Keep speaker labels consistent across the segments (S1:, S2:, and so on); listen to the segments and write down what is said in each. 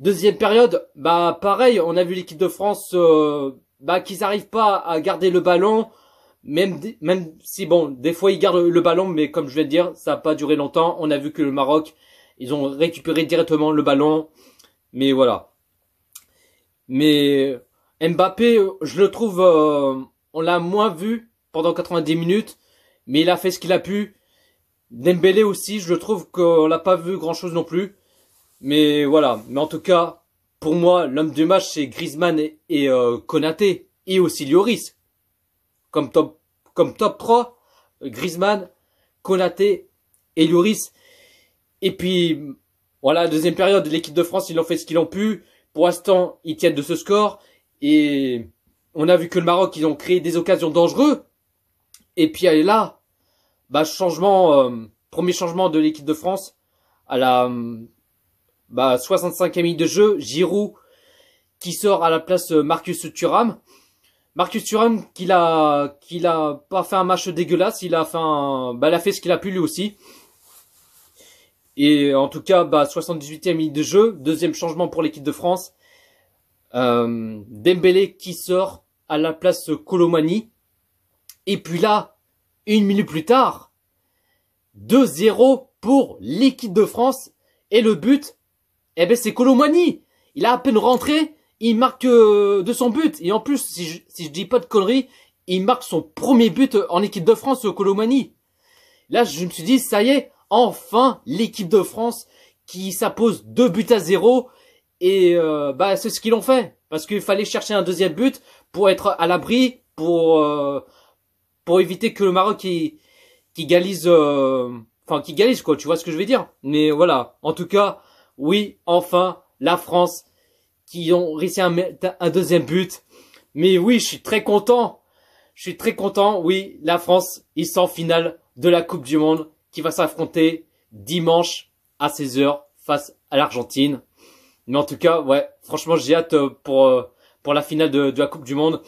S1: Deuxième période, bah pareil, on a vu l'équipe de France qu'ils arrivent pas à garder le ballon, même si bon, des fois ils gardent le ballon, mais comme je vais te dire, ça a pas duré longtemps. On a vu que le Maroc, ils ont récupéré directement le ballon, mais voilà. Mais Mbappé, je le trouve, on l'a moins vu pendant 90 minutes, mais il a fait ce qu'il a pu. Dembélé aussi, je trouve qu'on l'a pas vu grand chose non plus. Mais voilà. Mais en tout cas, pour moi, l'homme du match, c'est Griezmann et Konaté. Et aussi Lloris. Comme top 3, Griezmann, Konaté et Lloris. Et puis, voilà, deuxième période, l'équipe de France, ils ont fait ce qu'ils ont pu. Pour l'instant, ils tiennent de ce score. Et on a vu que le Maroc, ils ont créé des occasions dangereuses. Et puis, elle est là. Bah, premier changement de l'équipe de France à la 65e minute de jeu, Giroud qui sort à la place Marcus Thuram. Marcus Thuram qu'il a pas fait un match dégueulasse, il a fait ce qu'il a pu lui aussi. Et en tout cas, 78e minute de jeu, deuxième changement pour l'équipe de France. Dembélé qui sort à la place Colomani. Et puis là, une minute plus tard, 2-0 pour l'équipe de France. Et le but, c'est Colomani. Il a à peine rentré, il marque de son but. Et en plus, si je dis pas de conneries, il marque son premier but en équipe de France, Colomani. Là, je me suis dit, ça y est, enfin, l'équipe de France qui s'impose 2-0. Et c'est ce qu'ils ont fait. Parce qu'il fallait chercher un deuxième but pour être à l'abri, pour éviter que le Maroc qui galise qui galise quoi, tu vois ce que je veux dire. Mais voilà, en tout cas, oui, enfin la France qui ont réussi à mettre un deuxième but. Mais oui, je suis très content. Oui, la France, ils sont en finale de la Coupe du Monde qui va s'affronter dimanche à 16h face à l'Argentine. Mais en tout cas, ouais, franchement, j'ai hâte pour la finale de la Coupe du Monde.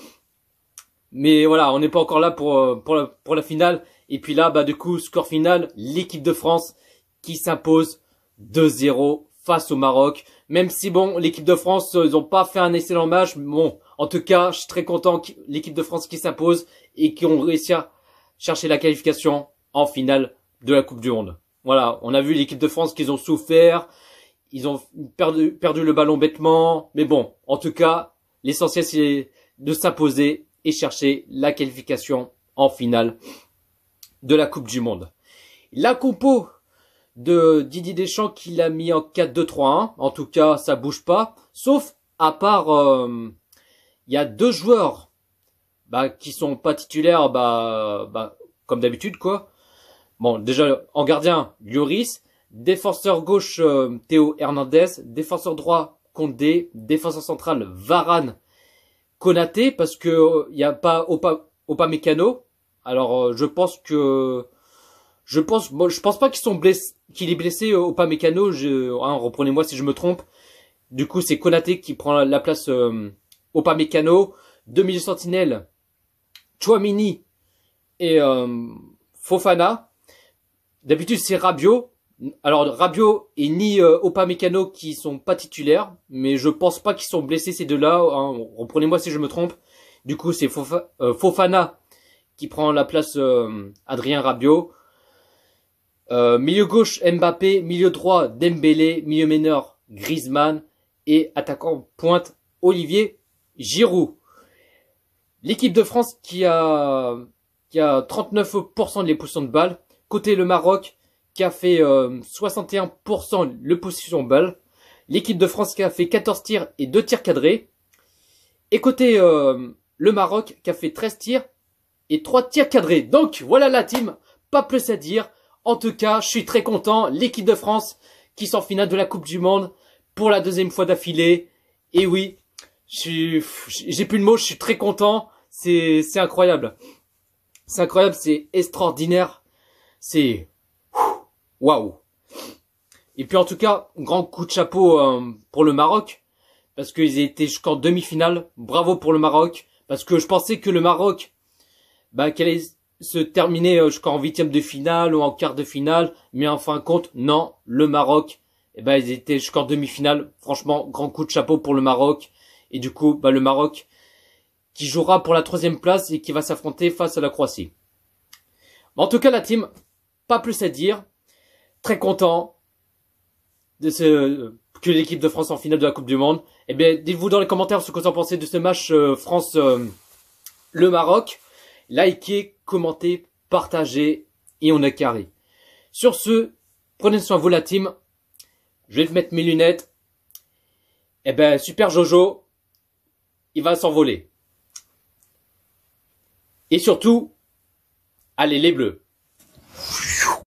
S1: Mais voilà, on n'est pas encore là pour la finale. Et puis là, du coup, score final, l'équipe de France qui s'impose 2-0 face au Maroc. Même si bon, l'équipe de France, ils ont pas fait un excellent match. Bon, en tout cas, je suis très content que l'équipe de France qui s'impose et qui ont réussi à chercher la qualification en finale de la Coupe du Monde. Voilà, on a vu l'équipe de France qu'ils ont souffert. Ils ont perdu le ballon bêtement. Mais bon, en tout cas, l'essentiel c'est de s'imposer et chercher la qualification en finale de la Coupe du Monde. La compo de Didier Deschamps qu'il a mis en 4-2-3-1. En tout cas, ça bouge pas. Sauf à part, il y a deux joueurs qui sont pas titulaires, comme d'habitude quoi. Bon, déjà en gardien, Lloris. Défenseur gauche, Théo Hernandez. Défenseur droit, Koundé. Défenseur central, Varane, Konaté, parce que il y a pas Upamecano. Alors je pense pas qu'il est blessé Upamecano. Reprenez-moi si je me trompe. Du coup, c'est Konaté qui prend la place Upamecano. Deux milieux sentinelles, Tchouaméni et Fofana. D'habitude, c'est Rabiot. Alors Rabiot et ni Upamecano qui sont pas titulaires, mais je pense pas qu'ils sont blessés ces deux-là. Reprenez-moi si je me trompe. Du coup, c'est Fofana qui prend la place Adrien Rabiot. Milieu gauche Mbappé, milieu droit Dembélé, milieu meneur Griezmann et attaquant pointe Olivier Giroud. L'équipe de France qui a 39% de les possessions de balles. Côté le Maroc qui a fait 61% le possession de balle. L'équipe de France qui a fait 14 tirs et 2 tirs cadrés. Et côté le Maroc qui a fait 13 tirs et 3 tirs cadrés. Donc voilà la team, pas plus à dire. En tout cas, je suis très content. L'équipe de France qui sont en finale de la Coupe du Monde pour la deuxième fois d'affilée. Et oui, j'ai plus de mots, je suis très content. C'est incroyable. C'est incroyable, c'est extraordinaire. C'est waouh. Et puis en tout cas, grand coup de chapeau pour le Maroc. Parce qu'ils étaient jusqu'en demi-finale. Bravo pour le Maroc. Parce que je pensais que le Maroc, qu'elle allait se terminer jusqu'en huitième de finale ou en quart de finale. Mais en fin de compte, non. Le Maroc Et ben, ils étaient jusqu'en demi-finale. Franchement, grand coup de chapeau pour le Maroc. Et du coup, le Maroc qui jouera pour la 3e place et qui va s'affronter face à la Croatie. En tout cas, la team, pas plus à dire. Très content que l'équipe de France en finale de la Coupe du Monde. Eh bien, dites-vous dans les commentaires ce que vous en pensez de ce match France-le Maroc. Likez, commentez, partagez et on est carré. Sur ce, prenez soin de vous la team. Je vais mettre mes lunettes. Eh ben, super Jojo, il va s'envoler. Et surtout, allez les bleus.